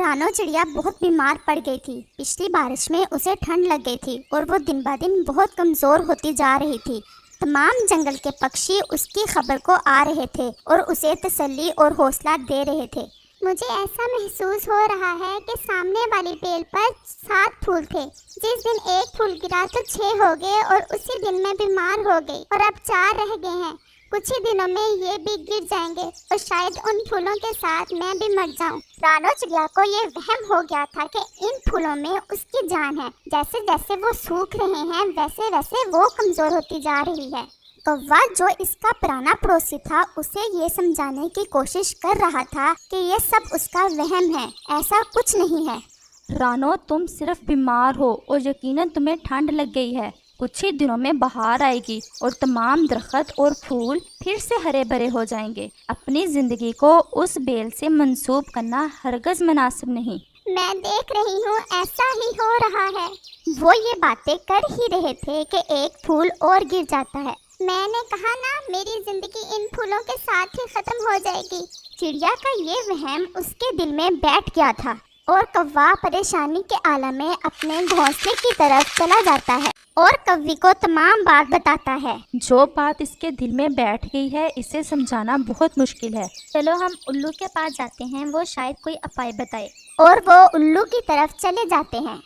رانو چڑیا بہت بیمار پڑ گئی تھی۔ پچھلی بارش میں اسے ٹھنڈ لگ گئی تھی اور وہ دن بہ دن بہت کمزور ہوتی جا رہی تھی۔ تمام جنگل کے پکشی اس کی خبر کو آ رہے تھے اور اسے تسلی اور حوصلہ دے رہے تھے۔ مجھے ایسا محسوس ہو رہا ہے کہ سامنے والی بیل پر 7 پھول تھے۔ جس دن ایک پھول گرا تو 6 ہو گئے اور اسی دن میں بیمار ہو گئی اور اب 4 رہ گئے ہیں۔ کچھ ہی دنوں میں یہ بھی گر جائیں گے اور شاید ان پھولوں کے ساتھ میں بھی مر جاؤں۔ رانو چڑیا کو یہ وہم ہو گیا تھا کہ ان پھولوں میں اس کی جان ہے۔ جیسے جیسے وہ سوکھ رہے ہیں ویسے ویسے وہ کمزور ہوتی جا رہی ہے۔ کوا جو اس کا پرانا پڑوسی تھا اسے یہ سمجھانے کی کوشش کر رہا تھا کہ یہ سب اس کا وہم ہے، ایسا کچھ نہیں ہے۔ رانو تم صرف بیمار ہو اور یقیناً تمہیں ٹھنڈ لگ گئی ہے۔ کچھ ہی دنوں میں بہار آئے گی اور تمام درخت اور پھول پھر سے ہرے بھرے ہو جائیں گے۔ اپنی زندگی کو اس بیل سے منسوب کرنا ہرگز مناسب نہیں۔ میں دیکھ رہی ہوں ایسا ہی ہو رہا ہے۔ وہ یہ باتیں کر ہی رہے تھے کہ ایک پھول اور گر جاتا ہے۔ میں نے کہا نا میری زندگی ان پھولوں کے ساتھ ہی ختم ہو جائے گی۔ چڑیا کا یہ وہم اس کے دل میں بیٹھ گیا تھا اور کوا پریشانی کے عالم میں اپنے گھونسلے کی طرف چلا جاتا ہے اور کوی کو تمام بات بتاتا ہے۔ جو بات اس کے دل میں بیٹھ گئی ہے اسے سمجھانا بہت مشکل ہے۔ چلو ہم الو کے پاس جاتے ہیں، وہ شاید کوئی اپائے بتائے۔ اور وہ الو کی طرف چلے جاتے ہیں۔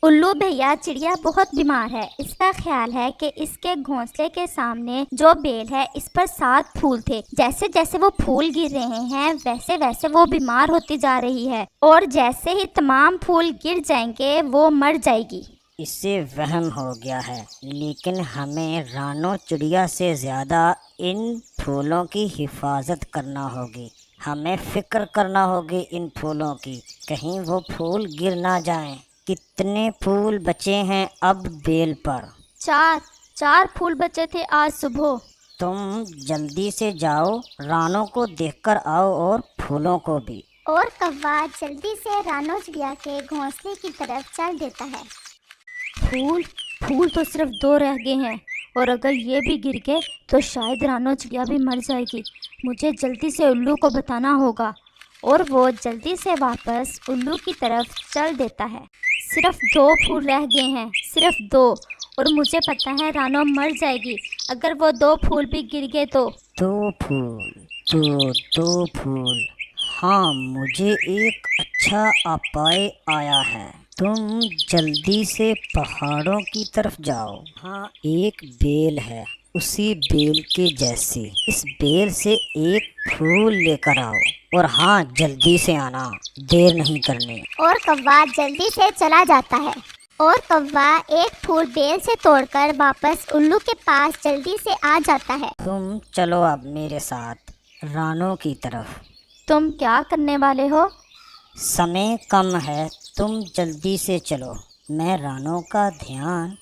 الو بھیا چڑیا بہت بیمار ہے۔ اس کا خیال ہے کہ اس کے گھونسلے کے سامنے جو بیل ہے اس پر 7 پھول تھے۔ جیسے جیسے وہ پھول گر رہے ہیں ویسے ویسے وہ بیمار ہوتی جا رہی ہے اور جیسے ہی تمام پھول گر جائیں گے وہ مر جائے گی۔ اسے وہم ہو گیا ہے، لیکن ہمیں رانو چڑیا سے زیادہ ان پھولوں کی حفاظت کرنا ہوگی۔ ہمیں فکر کرنا ہوگی ان پھولوں کی، کہیں وہ پھول گر نہ جائیں۔ کتنے پھول بچے ہیں اب بیل پر؟ 4 پھول بچے تھے آج صبح۔ تم جلدی سے جاؤ، رانو کو دیکھ کر آؤ اور پھولوں کو بھی۔ اور کوا جلدی سے رانو چڑیا کے گھونسلے کی طرف چل دیتا ہے۔ پھول تو صرف 2 رہ گئے ہیں اور اگر یہ بھی گر گئے تو شاید رانو چڑیا بھی مر جائے گی۔ مجھے جلدی سے الو کو بتانا ہوگا۔ اور وہ جلدی سے واپس الو کی طرف چل دیتا ہے۔ صرف 2 پھول رہ گئے ہیں، صرف 2، اور مجھے پتہ ہے رانو مر جائے گی اگر وہ 2 پھول بھی گر گئے تو۔ 2 پھول، 2 پھول، ہاں مجھے ایک اچھا اپائے آیا ہے۔ تم جلدی سے پہاڑوں کی طرف جاؤ۔ ہاں ایک بیل ہے، اسی بیل کے جیسے، اس بیل سے ایک پھول لے کر آؤ، اور ہاں جلدی سے آنا، دیر نہیں کرنی۔ اور کوا جلدی سے چلا جاتا ہے اور کوا ایک پھول بیل سے توڑ کر واپس الو کے پاس جلدی سے آ جاتا ہے۔ تم چلو اب میرے ساتھ رانو کی طرف۔ تم کیا کرنے والے ہو؟ سمے کم ہے، تم جلدی سے چلو۔ میں رانو کا دھیان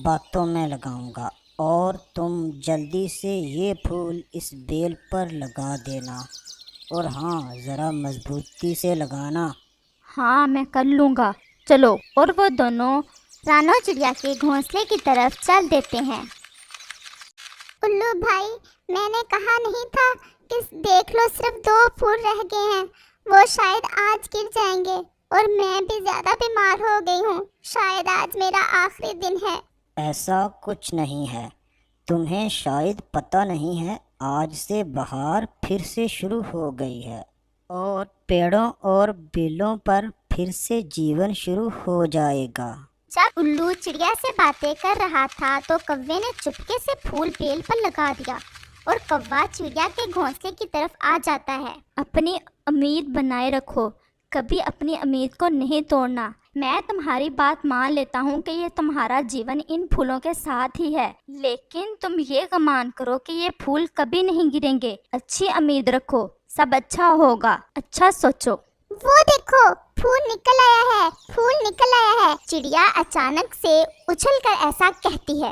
باتوں میں لگاؤں گا اور تم جلدی سے یہ پھول اس بیل پر لگا دینا، اور ہاں ذرا مضبوطی سے لگانا۔ ہاں میں کر لوں گا، چلو۔ اور وہ دونوں رانو چڑیا کے گھونسلے کی طرف چل دیتے ہیں۔ الو بھائی، میں نے کہا نہیں تھا کہ دیکھ لو صرف 2 پھول رہ گئے ہیں، وہ شاید آج گر جائیں گے اور میں بھی زیادہ بیمار ہو گئی ہوں، شاید آج میرا آخری دن ہے۔ ایسا کچھ نہیں ہے، تمہیں شاید پتہ نہیں ہے آج سے بہار پھر سے شروع ہو گئی ہے اور پیڑوں اور بیلوں پر پھر سے جیون شروع ہو جائے گا۔ جب الو چڑیا سے باتیں کر رہا تھا تو کوے نے چپکے سے پھول بیل پر لگا دیا اور کوا چڑیا کے گھونسلے کی طرف آ جاتا ہے۔ اپنی امید بنائے رکھو، کبھی اپنی امید کو نہیں توڑنا۔ میں تمہاری بات مان لیتا ہوں کہ یہ تمہارا جیون ان پھولوں کے ساتھ ہی ہے، لیکن تم یہ گمان کرو کہ یہ پھول کبھی نہیں گریں گے۔ اچھی امید رکھو، سب اچھا ہوگا، اچھا سوچو۔ وہ دیکھو پھول نکل آیا ہے، پھول نکل آیا ہے۔ چڑیا اچانک سے اچھل کر ایسا کہتی ہے۔